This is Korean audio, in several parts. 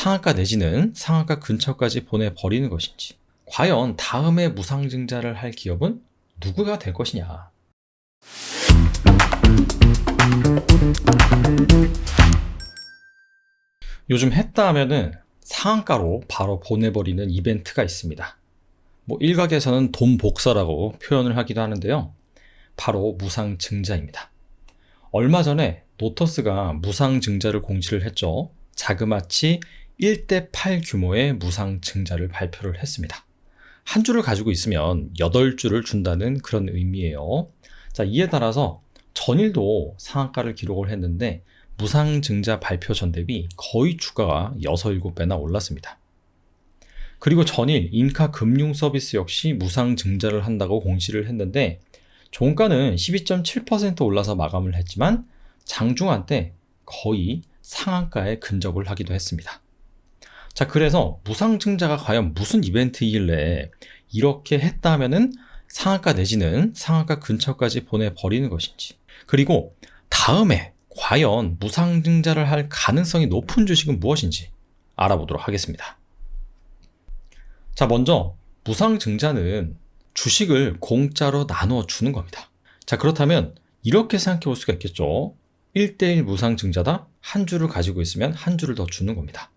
상한가 내지는 상한가 근처까지 보내버리는 것인지, 과연 다음에 무상증자를 할 기업은 누구가 될 것이냐. 요즘 했다 하면은 상한가로 바로 보내버리는 이벤트가 있습니다. 일각에서는 돈 복사라고 표현을 하기도 하는데요. 바로 무상증자입니다. 얼마 전에 노터스가 무상증자를 공지를 했죠. 자그마치 1대8 규모의 무상증자를 발표를 했습니다. 한 주를 가지고 있으면 8주를 준다는 그런 의미예요. 자, 이에 따라서 전일도 상한가를 기록을 했는데 무상증자 발표 전 대비 거의 주가가 6, 7배나 올랐습니다. 그리고 전일 인카금융서비스 역시 무상증자를 한다고 공시를 했는데 종가는 12.7% 올라서 마감을 했지만 장중한 때 거의 상한가에 근접을 하기도 했습니다. 자, 그래서 무상증자가 과연 무슨 이벤트이길래 이렇게 했다 하면은 상한가 내지는 상한가 근처까지 보내버리는 것인지, 그리고 다음에 과연 무상증자를 할 가능성이 높은 주식은 무엇인지 알아보도록 하겠습니다. 자, 먼저 무상증자는 주식을 공짜로 나누어 주는 겁니다. 자, 그렇다면 이렇게 생각해 볼 수가 있겠죠. 1대1 무상증자다. 한 주를 가지고 있으면 한 주를 더 주는 겁니다.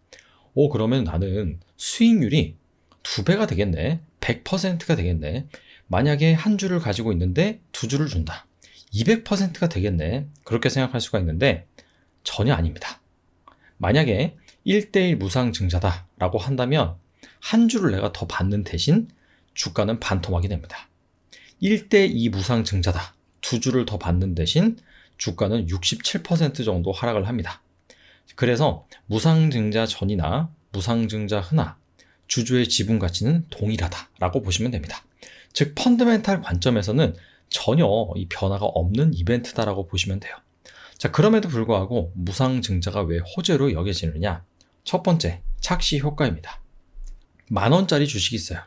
그러면 나는 수익률이 2배가 되겠네. 100%가 되겠네. 만약에 한 주를 가지고 있는데 2주를 준다. 200%가 되겠네. 그렇게 생각할 수가 있는데 전혀 아닙니다. 만약에 1대1 무상증자다 라고 한다면 한 주를 내가 더 받는 대신 주가는 반토막이 됩니다. 1대2 무상증자다. 2주를 더 받는 대신 주가는 67% 정도 하락을 합니다. 그래서 무상증자 전이나 무상증자 후나 주주의 지분 가치는 동일하다라고 보시면 됩니다. 즉 펀더멘탈 관점에서는 전혀 이 변화가 없는 이벤트다라고 보시면 돼요. 자, 그럼에도 불구하고 무상증자가 왜 호재로 여겨지느냐? 첫 번째, 착시 효과입니다. 10,000원짜리 주식이 있어요.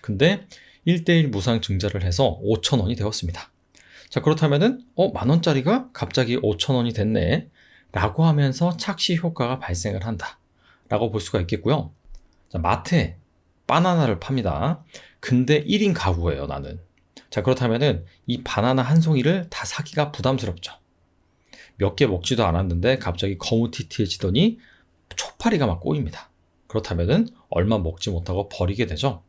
근데 1대1 무상증자를 해서 5,000원이 되었습니다. 자, 그렇다면은 10,000원짜리가 갑자기 5,000원이 됐네 라고 하면서 착시 효과가 발생을 한다 라고 볼 수가 있겠고요. 자, 마트에 바나나를 팝니다. 근데 1인 가구예요, 나는. 자, 그렇다면은 이 바나나 한 송이를 다 사기가 부담스럽죠. 몇 개 먹지도 않았는데 갑자기 거무튀튀해지더니 초파리가 막 꼬입니다. 그렇다면은 얼마 먹지 못하고 버리게 되죠.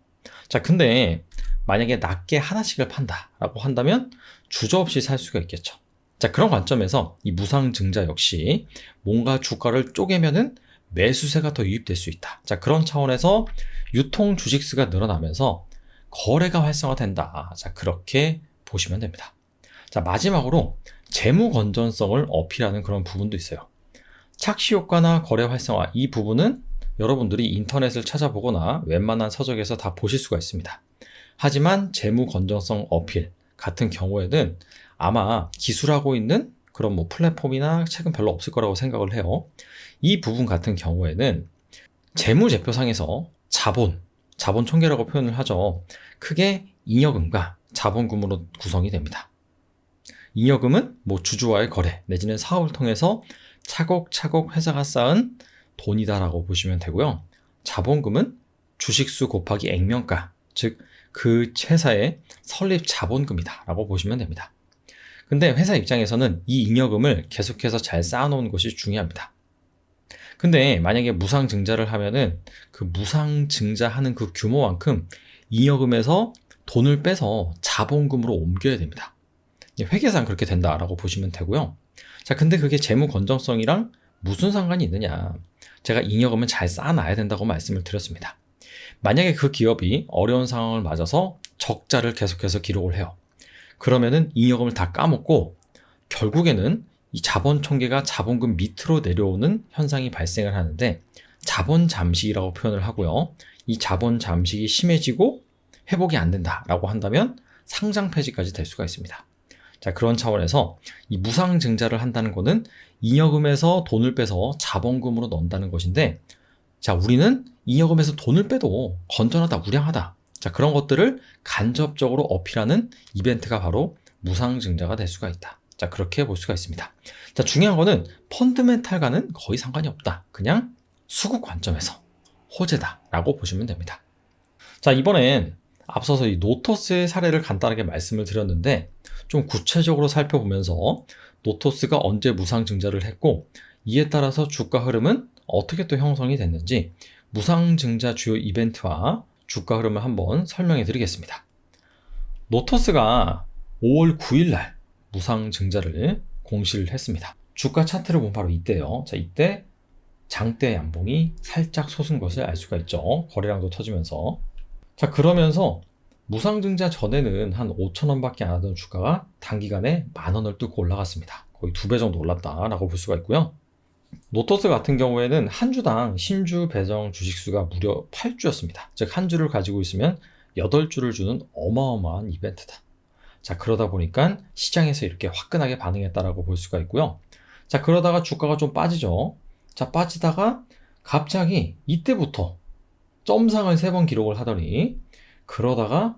자, 근데 만약에 낱개 하나씩을 판다라고 한다면 주저없이 살 수가 있겠죠. 자, 그런 관점에서 이 무상증자 역시 뭔가 주가를 쪼개면은 매수세가 더 유입될 수 있다. 자, 그런 차원에서 유통 주식수가 늘어나면서 거래가 활성화된다. 자, 그렇게 보시면 됩니다. 자, 마지막으로 재무 건전성을 어필하는 그런 부분도 있어요. 착시 효과나 거래 활성화, 이 부분은 여러분들이 인터넷을 찾아보거나 웬만한 서적에서 다 보실 수가 있습니다. 하지만 재무 건전성 어필 같은 경우에는 아마 기술하고 있는 그런 플랫폼이나 책은 별로 없을 거라고 생각을 해요. 이 부분 같은 경우에는 재무제표상에서 자본 총계라고 표현을 하죠. 크게 잉여금과 자본금으로 구성이 됩니다. 잉여금은 주주와의 거래 내지는 사업을 통해서 차곡차곡 회사가 쌓은 돈이다라고 보시면 되고요. 자본금은 주식수 곱하기 액면가, 즉 그 회사의 설립 자본금이다 라고 보시면 됩니다. 근데 회사 입장에서는 이 잉여금을 계속해서 잘 쌓아놓은 것이 중요합니다. 근데 만약에 무상증자를 하면은 그 무상증자하는 그 규모만큼 잉여금에서 돈을 빼서 자본금으로 옮겨야 됩니다. 회계상 그렇게 된다라고 보시면 되고요. 자, 근데 그게 재무 건전성이랑 무슨 상관이 있느냐? 제가 잉여금은 잘 쌓아놔야 된다고 말씀을 드렸습니다. 만약에 그 기업이 어려운 상황을 맞아서 적자를 계속해서 기록을 해요. 그러면은 잉여금을 다 까먹고 결국에는 이 자본 총계가 자본금 밑으로 내려오는 현상이 발생을 하는데 자본 잠식이라고 표현을 하고요. 이 자본 잠식이 심해지고 회복이 안 된다라고 한다면 상장 폐지까지 될 수가 있습니다. 자, 그런 차원에서 이 무상증자를 한다는 것은 잉여금에서 돈을 빼서 자본금으로 넣는다는 것인데, 자, 우리는 잉여금에서 돈을 빼도 건전하다, 우량하다. 자, 그런 것들을 간접적으로 어필하는 이벤트가 바로 무상증자가 될 수가 있다. 자, 그렇게 볼 수가 있습니다. 자, 중요한 거는 펀드멘탈과는 거의 상관이 없다. 그냥 수급 관점에서 호재다라고 보시면 됩니다. 자, 이번엔 앞서서 이 노토스의 사례를 간단하게 말씀을 드렸는데 좀 구체적으로 살펴보면서 노토스가 언제 무상증자를 했고 이에 따라서 주가 흐름은 어떻게 또 형성이 됐는지 무상증자 주요 이벤트와 주가 흐름을 한번 설명해 드리겠습니다. 노토스가 5월 9일 날 무상증자를 공시를 했습니다. 주가 차트를 보면 바로 이때요. 자, 이때 장대 양봉이 살짝 솟은 것을 알 수가 있죠. 거래량도 터지면서. 자, 그러면서 무상증자 전에는 한 5,000원 밖에 안 하던 주가가 단기간에 10,000원을 뚫고 올라갔습니다. 거의 2배 정도 올랐다라고 볼 수가 있고요. 노토스 같은 경우에는 한 주당 신주 배정 주식수가 무려 8주였습니다. 즉, 한 주를 가지고 있으면 8주를 주는 어마어마한 이벤트다. 자, 그러다 보니까 시장에서 이렇게 화끈하게 반응했다라고 볼 수가 있고요. 자, 그러다가 주가가 좀 빠지죠. 자, 빠지다가 갑자기 이때부터 점상을 3번 기록을 하더니 그러다가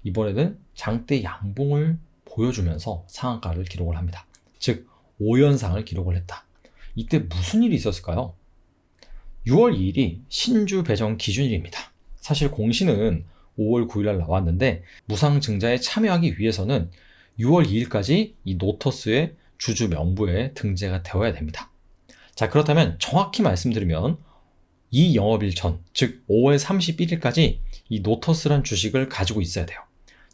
이번에는 장대 양봉을 보여주면서 상한가를 기록을 합니다. 즉 5연상을 기록을 했다. 이때 무슨 일이 있었을까요? 6월 2일이 신주 배정 기준일입니다. 사실 공시는 5월 9일 날 나왔는데 무상증자에 참여하기 위해서는 6월 2일까지 이 노토스의 주주 명부에 등재가 되어야 됩니다. 자, 그렇다면 정확히 말씀드리면 이 영업일 전, 즉 5월 31일까지 이 노토스란 주식을 가지고 있어야 돼요.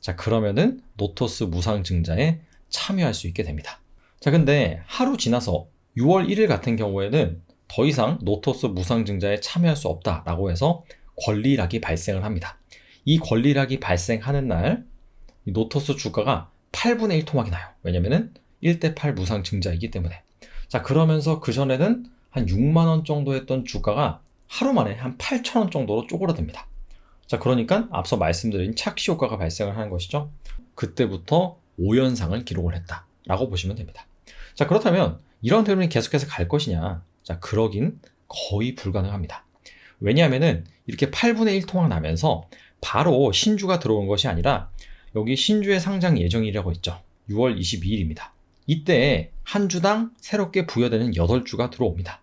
자, 그러면은 노토스 무상증자에 참여할 수 있게 됩니다. 자, 근데 하루 지나서 6월 1일 같은 경우에는 더 이상 노토스 무상증자에 참여할 수 없다라고 해서 권리락이 발생을 합니다. 이 권리락이 발생하는 날 이 노토스 주가가 8분의 1 토막이 나요. 왜냐면은 1대8 무상증자이기 때문에. 자, 그러면서 그전에는 한 6만원 정도 했던 주가가 하루 만에 한 8,000원 정도로 쪼그라듭니다. 자, 그러니까 앞서 말씀드린 착시 효과가 발생을 하는 것이죠. 그때부터 5연상을 기록을 했다라고 보시면 됩니다. 자, 그렇다면 이런 흐름이 계속해서 갈 것이냐? 자, 그러긴 거의 불가능합니다. 왜냐하면은 이렇게 8분의 1 토막 나면서 바로 신주가 들어온 것이 아니라 여기 신주의 상장 예정이라고 있죠. 6월 22일입니다. 이때 한 주당 새롭게 부여되는 8주가 들어옵니다.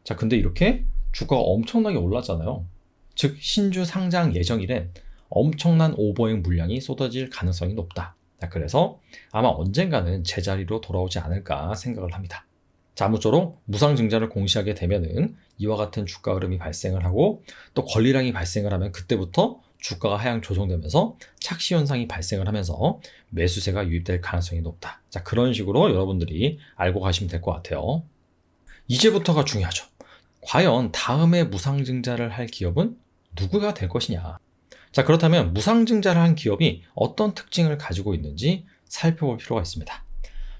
자, 근데 이렇게 주가가 엄청나게 올랐잖아요. 즉 신주 상장 예정일엔 엄청난 오버행 물량이 쏟아질 가능성이 높다. 자, 그래서 아마 언젠가는 제자리로 돌아오지 않을까 생각을 합니다. 자, 아무쪼록 무상증자를 공시하게 되면은 이와 같은 주가 흐름이 발생을 하고 또 권리량이 발생을 하면 그때부터 주가가 하향 조정되면서 착시 현상이 발생을 하면서 매수세가 유입될 가능성이 높다. 자, 그런 식으로 여러분들이 알고 가시면 될 것 같아요. 이제부터가 중요하죠. 과연 다음에 무상증자를 할 기업은 누구가 될 것이냐. 자, 그렇다면 무상증자를 한 기업이 어떤 특징을 가지고 있는지 살펴볼 필요가 있습니다.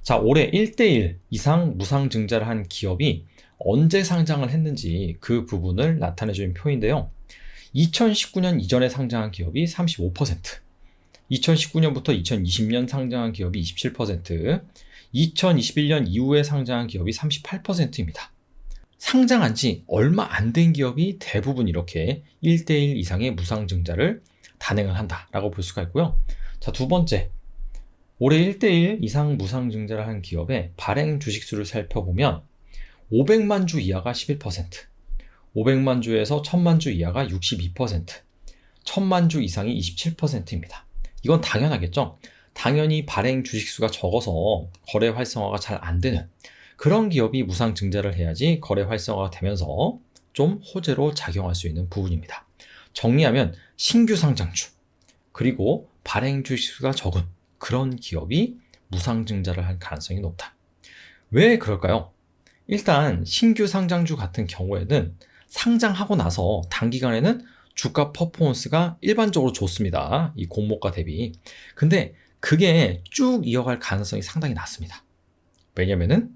자, 올해 1대1 이상 무상증자를 한 기업이 언제 상장을 했는지 그 부분을 나타내주는 표인데요. 2019년 이전에 상장한 기업이 35%, 2019년부터 2020년 상장한 기업이 27%, 2021년 이후에 상장한 기업이 38%입니다. 상장한 지 얼마 안 된 기업이 대부분 이렇게 1대1 이상의 무상증자를 단행을 한다라고 볼 수가 있고요. 자, 두 번째, 올해 1대1 이상 무상증자를 한 기업의 발행 주식수를 살펴보면 500만 주 이하가 11%, 500만 주에서 1000만 주 이하가 62%, 1000만 주 이상이 27%입니다. 이건 당연하겠죠? 당연히 발행 주식수가 적어서 거래 활성화가 잘 안 되는 그런 기업이 무상증자를 해야지 거래 활성화가 되면서 좀 호재로 작용할 수 있는 부분입니다. 정리하면 신규 상장주 그리고 발행 주식수가 적은 그런 기업이 무상증자를 할 가능성이 높다. 왜 그럴까요? 일단 신규 상장주 같은 경우에는 상장하고 나서 단기간에는 주가 퍼포먼스가 일반적으로 좋습니다. 이 공모가 대비. 근데 그게 쭉 이어갈 가능성이 상당히 낮습니다. 왜냐면은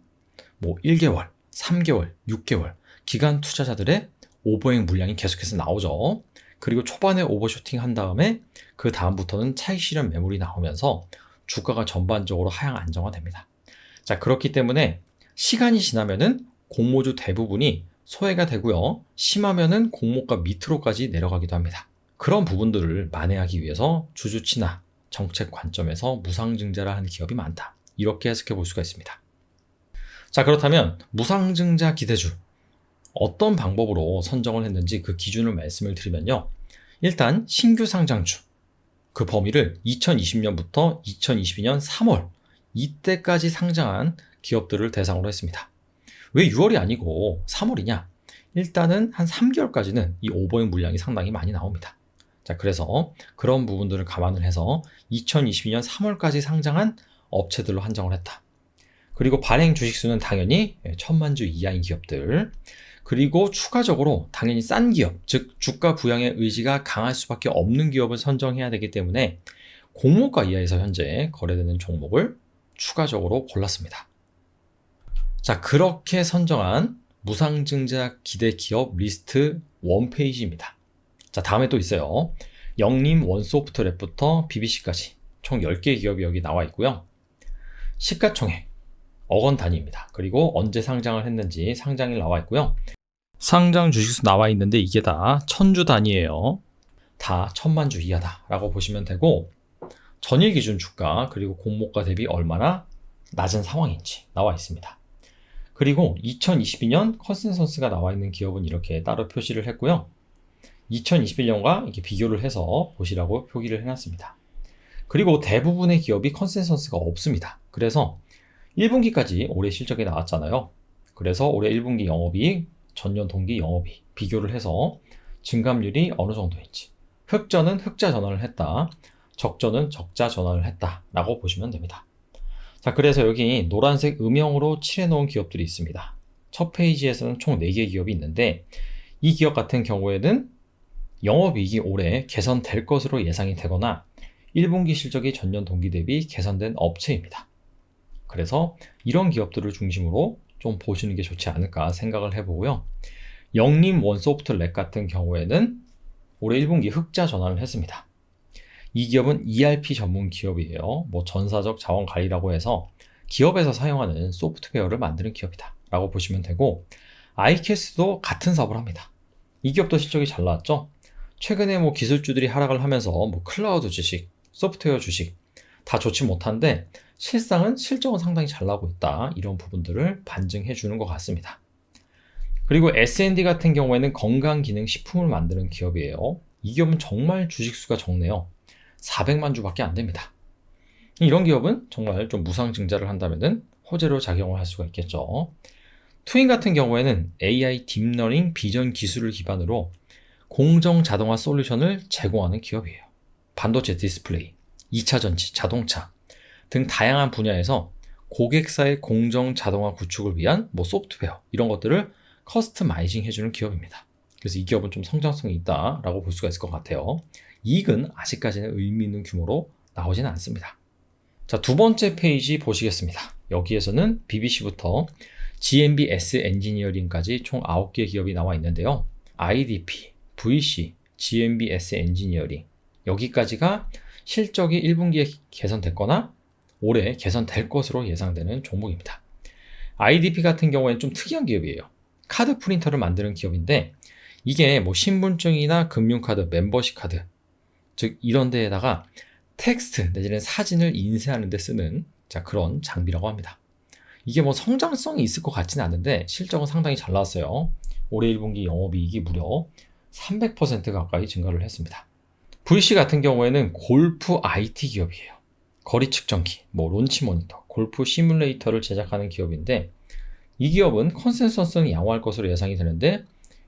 1개월, 3개월, 6개월 기간 투자자들의 오버행 물량이 계속해서 나오죠. 그리고 초반에 오버슈팅 한 다음에 그 다음부터는 차익 실현 매물이 나오면서 주가가 전반적으로 하향 안정화됩니다. 자, 그렇기 때문에 시간이 지나면은 공모주 대부분이 소외가 되고요. 심하면은 공모가 밑으로까지 내려가기도 합니다. 그런 부분들을 만회하기 위해서 주주치나 정책 관점에서 무상증자를 하는 기업이 많다. 이렇게 해석해 볼 수가 있습니다. 자, 그렇다면 무상증자 기대주 어떤 방법으로 선정을 했는지 그 기준을 말씀을 드리면요. 일단 신규 상장주, 그 범위를 2020년부터 2022년 3월 이때까지 상장한 기업들을 대상으로 했습니다. 왜 6월이 아니고 3월이냐? 일단은 한 3개월까지는 이 오버행 물량이 상당히 많이 나옵니다. 자, 그래서 그런 부분들을 감안을 해서 2022년 3월까지 상장한 업체들로 한정을 했다. 그리고 발행 주식수는 당연히 1000만 주 이하인 기업들, 그리고 추가적으로 당연히 싼 기업, 즉 주가 부양의 의지가 강할 수밖에 없는 기업을 선정해야 되기 때문에 공모가 이하에서 현재 거래되는 종목을 추가적으로 골랐습니다. 자, 그렇게 선정한 무상증자 기대 기업 리스트 원페이지입니다. 자, 다음에 또 있어요. 영림, 원소프트랩부터 BBC까지 총 10개 기업이 여기 나와 있고요. 시가총액, 억원 단위입니다. 그리고 언제 상장을 했는지 상장일 나와 있고요. 상장 주식수 나와 있는데 이게 다 1000주 단위예요. 다 1000만 주 이하다 라고 보시면 되고, 전일 기준 주가 그리고 공모가 대비 얼마나 낮은 상황인지 나와 있습니다. 그리고 2022년 컨센서스가 나와 있는 기업은 이렇게 따로 표시를 했고요. 2021년과 이렇게 비교를 해서 보시라고 표기를 해놨습니다. 그리고 대부분의 기업이 컨센서스가 없습니다. 그래서 1분기까지 올해 실적이 나왔잖아요. 그래서 올해 1분기 영업이익, 전년 동기 영업이익 비교를 해서 증감률이 어느 정도인지, 흑자는 흑자 전환을 했다, 적자는 적자 전환을 했다 라고 보시면 됩니다. 자, 그래서 여기 노란색 음영으로 칠해 놓은 기업들이 있습니다. 첫 페이지에서는 총 4개 기업이 있는데, 이 기업 같은 경우에는 영업이익이 올해 개선될 것으로 예상이 되거나 1분기 실적이 전년 동기 대비 개선된 업체입니다. 그래서 이런 기업들을 중심으로 좀 보시는 게 좋지 않을까 생각을 해보고요. 영림, 원소프트랩 같은 경우에는 올해 1분기 흑자 전환을 했습니다. 이 기업은 ERP 전문 기업이에요. 전사적 자원 관리라고 해서 기업에서 사용하는 소프트웨어를 만드는 기업이다 라고 보시면 되고, 아이캐스도 같은 사업을 합니다. 이 기업도 실적이 잘 나왔죠. 최근에 기술주들이 하락을 하면서 클라우드 주식, 소프트웨어 주식 다 좋지 못한데 실상은 실적은 상당히 잘 나고 있다, 이런 부분들을 반증해 주는 것 같습니다. 그리고 S&D 같은 경우에는 건강기능식품을 만드는 기업이에요. 이 기업은 정말 주식수가 적네요. 400만 주밖에 안 됩니다. 이런 기업은 정말 좀 무상증자를 한다면 호재로 작용을 할 수가 있겠죠. 투인 같은 경우에는 AI 딥러닝 비전 기술을 기반으로 공정 자동화 솔루션을 제공하는 기업이에요. 반도체 디스플레이, 2차 전지, 자동차 등 다양한 분야에서 고객사의 공정 자동화 구축을 위한 소프트웨어 이런 것들을 커스터마이징 해주는 기업입니다. 그래서 이 기업은 좀 성장성이 있다라고 볼 수가 있을 것 같아요. 이익은 아직까지는 의미 있는 규모로 나오지는 않습니다. 자, 두 번째 페이지 보시겠습니다. 여기에서는 BBC부터 GMBS 엔지니어링까지 총 9개 기업이 나와 있는데요. IDP, VC, GMBS 엔지니어링 여기까지가 실적이 1분기에 개선됐거나 올해 개선될 것으로 예상되는 종목입니다. IDP 같은 경우에는 좀 특이한 기업이에요. 카드 프린터를 만드는 기업인데, 이게 신분증이나 금융카드, 멤버십 카드 즉 이런 데에다가 텍스트 내지는 사진을 인쇄하는 데 쓰는 그런 장비라고 합니다. 이게 성장성이 있을 것 같지는 않은데 실적은 상당히 잘 나왔어요. 올해 1분기 영업이익이 무려 300% 가까이 증가를 했습니다. VC 같은 경우에는 골프 IT 기업이에요. 거리 측정기, 론치 모니터, 골프 시뮬레이터를 제작하는 기업인데, 이 기업은 컨센서스는 양호할 것으로 예상이 되는데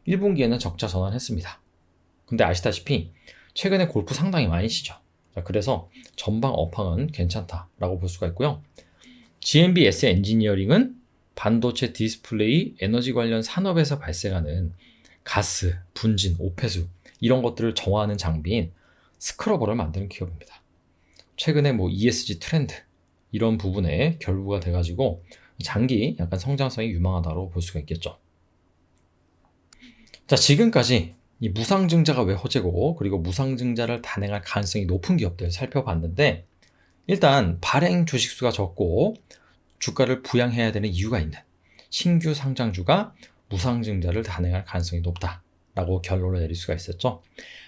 1분기에는 적자 전환했습니다. 근데 아시다시피 최근에 골프 상당히 많이 치죠. 그래서 전방 업황은 괜찮다라고 볼 수가 있고요. GMBS 엔지니어링은 반도체 디스플레이, 에너지 관련 산업에서 발생하는 가스, 분진, 오폐수 이런 것들을 정화하는 장비인 스크러버를 만드는 기업입니다. 최근에 ESG 트렌드 이런 부분에 결부가 돼가지고 장기 약간 성장성이 유망하다고 볼 수가 있겠죠. 자, 지금까지 이 무상증자가 왜 호재고, 그리고 무상증자를 단행할 가능성이 높은 기업들 살펴봤는데, 일단 발행 주식수가 적고 주가를 부양해야 되는 이유가 있는 신규 상장주가 무상증자를 단행할 가능성이 높다라고 결론을 내릴 수가 있었죠.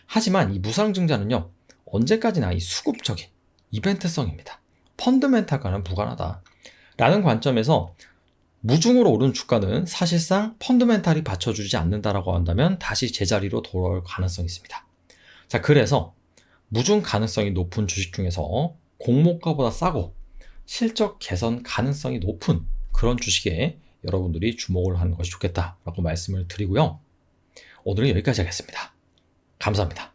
하지만 이 무상증자는요, 언제까지나 이 수급적인 이벤트성입니다. 펀드멘탈과는 무관하다 라는 관점에서 무중으로 오른 주가는 사실상 펀더멘탈이 받쳐주지 않는다라고 한다면 다시 제자리로 돌아올 가능성이 있습니다. 자, 그래서 무중 가능성이 높은 주식 중에서 공모가보다 싸고 실적 개선 가능성이 높은 그런 주식에 여러분들이 주목을 하는 것이 좋겠다라고 말씀을 드리고요. 오늘은 여기까지 하겠습니다. 감사합니다.